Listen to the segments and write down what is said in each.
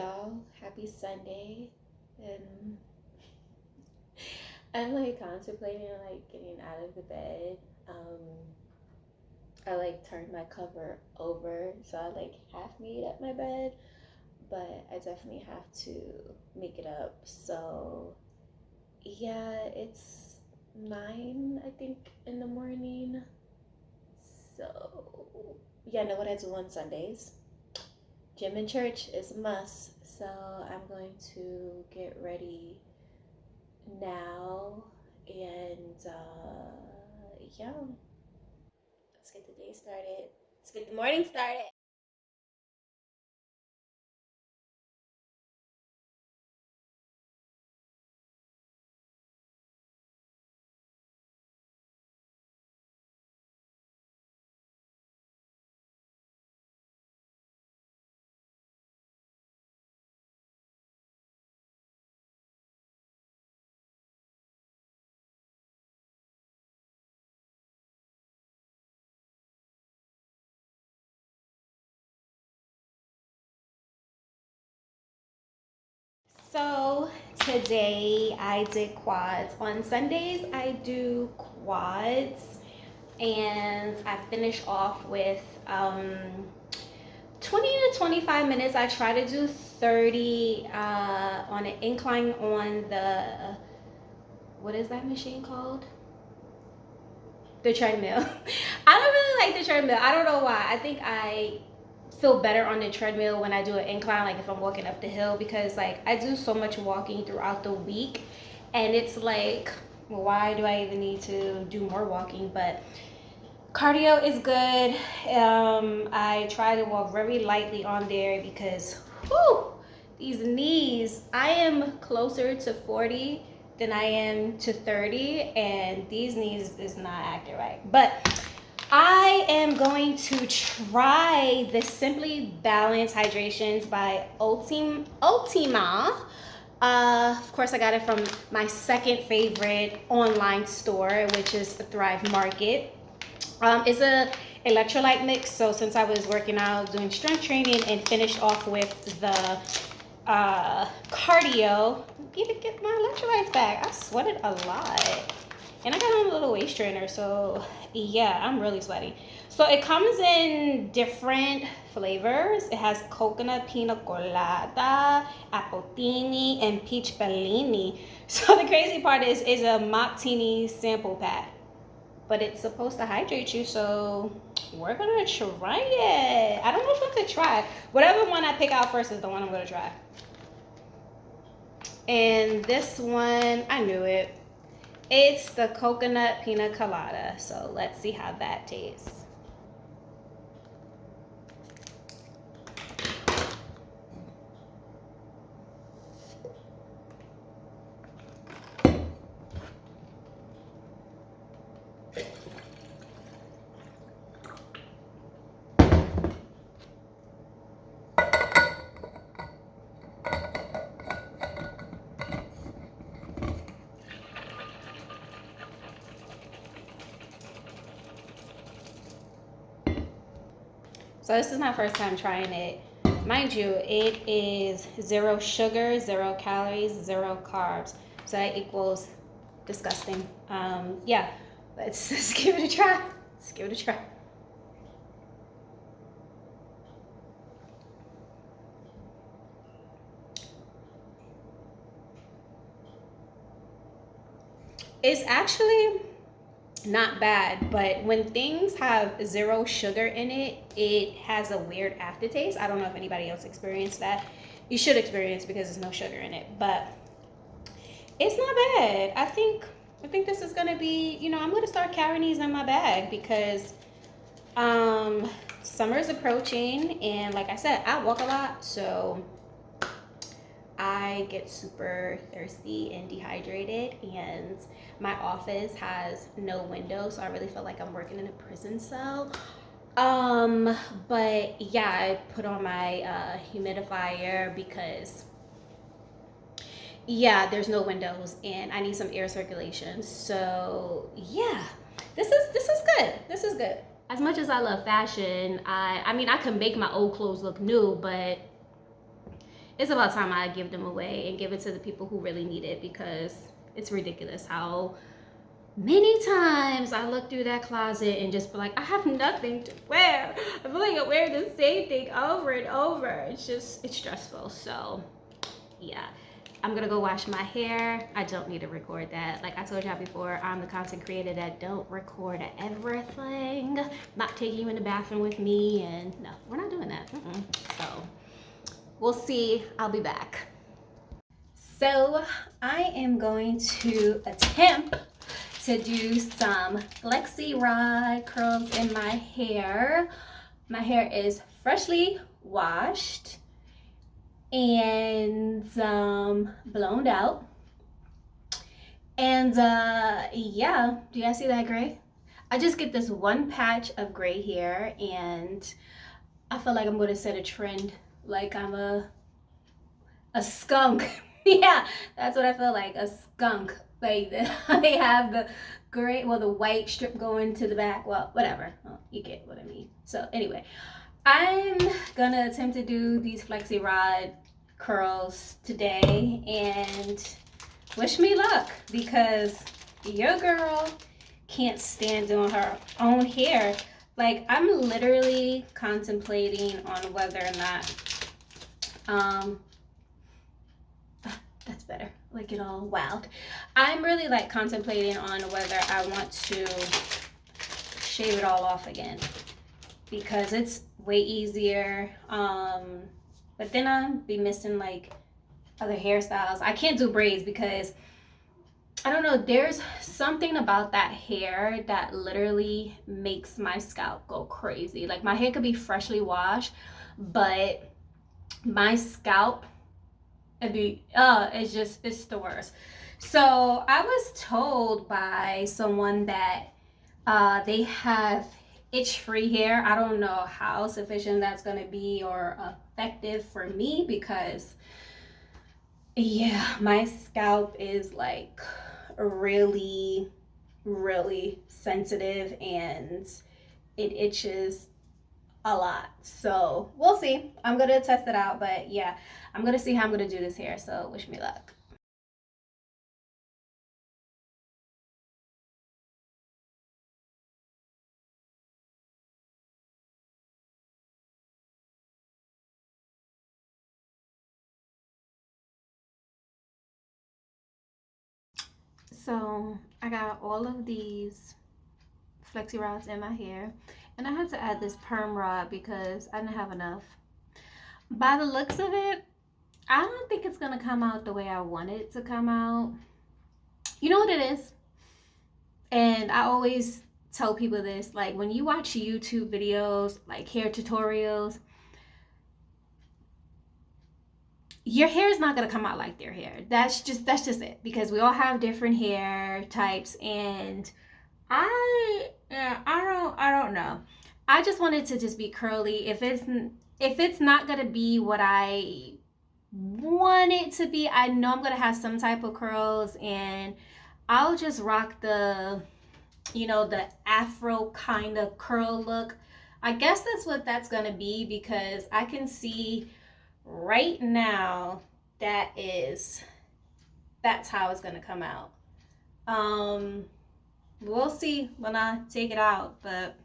y'all, happy Sunday. And I'm like contemplating like getting out of the bed. I like turned my cover over so I like half made up my bed, but I definitely have to make it up. So yeah, it's 9 I think in the morning. So yeah, I know what I do on Sundays. Gym and church is a must. So I'm going to get ready now and yeah, let's get the day started. Let's get the morning started. So today I did quads. On Sundays I do quads and I finish off with 20 to 25 minutes. I try to do 30 on an incline on the, what is that machine called? The treadmill. I don't really like the treadmill. I don't know why. I think I feel better on the treadmill when I do an incline, like if I'm walking up the hill, because like I do so much walking throughout the week, and it's like, well, why do I even need to do more walking? But cardio is good. I try to walk very lightly on there because, whew, these knees, I am closer to 40 than I am to 30, and these knees is not acting right. But I am going to try the Simply Balanced Hydrations by Ultima. Of course, I got it from my second favorite online store, which is Thrive Market. It's a electrolyte mix. So since I was working out, doing strength training, and finished off with the cardio, even get my electrolytes back. I sweated a lot. And I got on a little waist trainer, so yeah, I'm really sweaty. So it comes in different flavors. It has coconut pina colada, appletini, and peach bellini. So the crazy part is a mocktaini sample pack, but it's supposed to hydrate you, so we're gonna try it. I don't know what to try. Whatever one I pick out first is the one I'm gonna try. And this one, I knew it. It's the coconut pina colada. So let's see how that tastes. So this is my first time trying it. Mind you, it is 0 sugar, 0 calories, 0 carbs. So that equals disgusting. Yeah, let's give it a try. Let's give it a try. It's actually not bad, but when things have 0 sugar in it, it has a weird aftertaste. I don't know if anybody else experienced that. You should experience because there's no sugar in it, but it's not bad. I think this is gonna be, I'm gonna start carrying these in my bag because summer is approaching, and like I said, I walk a lot, so I get super thirsty and dehydrated, and my office has no window, so I really feel like I'm working in a prison cell. But yeah, I put on my humidifier because yeah, there's no windows and I need some air circulation. So yeah, this is good. This is good. As much as I love fashion, I mean I can make my old clothes look new, but it's about time I give them away and give it to the people who really need it, because it's ridiculous how many times I look through that closet and just be like, I have nothing to wear. I feel like I wear the same thing over and over. It's stressful. So yeah, I'm gonna go wash my hair. I don't need to record that. Like I told y'all before, I'm the content creator that don't record everything. Not taking you in the bathroom with me, and no, we're not doing that. So we'll see. I'll be back. So I am going to attempt to do some Flexi Rod curls in my hair. My hair is freshly washed and blown out. And yeah, do you guys see that gray? I just get this one patch of gray hair, and I feel like I'm going to set a trend. Like I'm a skunk. Yeah, that's what I feel like, a skunk. Like they have the gray, well, the white strip going to the back. Well, whatever. Oh, you get what I mean. So anyway, I'm gonna attempt to do these Flexi Rod curls today, and wish me luck, because your girl can't stand doing her own hair. Like I'm literally contemplating on whether or not that's better, like it all wild. I'm really like contemplating on whether I want to shave it all off again, because it's way easier. But then I'll be missing like other hairstyles. I can't do braids because I don't know, there's something about that hair that literally makes my scalp go crazy. Like my hair could be freshly washed, but my scalp, it's the worst. So I was told by someone that they have itch-free hair. I don't know how sufficient that's gonna be or effective for me, because yeah, my scalp is like really sensitive and it itches a lot. So we'll see. I'm gonna test it out, but yeah, I'm gonna see how I'm gonna do this hair. So wish me luck. So I got all of these Flexi Rods in my hair, and I had to add this perm rod because I didn't have enough. By the looks of it, I don't think it's gonna come out the way I want it to come out. You know what it is? And I always tell people this, like when you watch YouTube videos, like hair tutorials, your hair is not gonna come out like their hair. That's just it, because we all have different hair types, and I don't know. I just wanted to just be curly. If it's not gonna be what I want it to be, I know I'm gonna have some type of curls, and I'll just rock the, the afro kind of curl look. I guess that's what that's gonna be, because I can see right now that's how it's gonna come out. We'll see when I take it out, but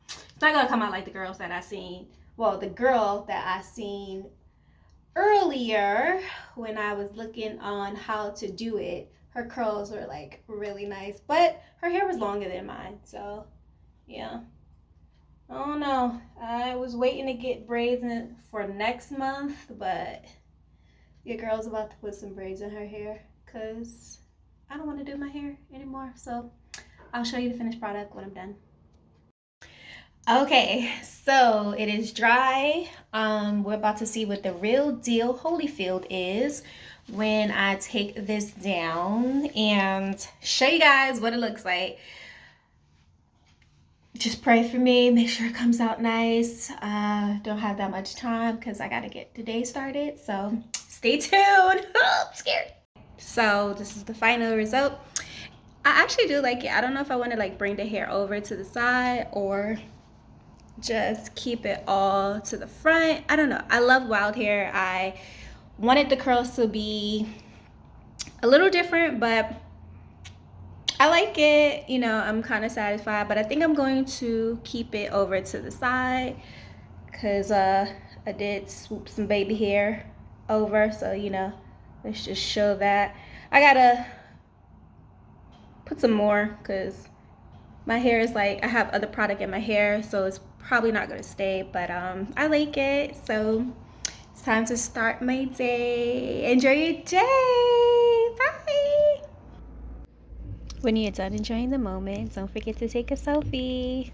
it's not gonna come out like the girls that I seen. Well, the girl that I seen earlier when I was looking on how to do it, her curls were like really nice, but her hair was longer than mine. So yeah, I don't know. I was waiting to get braids in for next month, but your girl's about to put some braids in her hair because I don't want to do my hair anymore. So I'll show you the finished product when I'm done. Okay, so it is dry. We're about to see what the real deal Holyfield is when I take this down and show you guys what it looks like. Just pray for me, make sure it comes out nice. Don't have that much time because I gotta get the day started, so stay tuned. I'm scared. So this is the final result. I actually do like it. I don't know if I want to like bring the hair over to the side or just keep it all to the front. I don't know. I love wild hair. I wanted the curls to be a little different, but I like it. You know, I'm kind of satisfied, but I think I'm going to keep it over to the side because I did swoop some baby hair over. So, you know, let's just show that. I gotta put some more because my hair is like, I have other product in my hair, so it's probably not gonna stay, but I like it. So it's time to start my day. Enjoy your day. Bye. When you're done enjoying the moment, don't forget to take a selfie.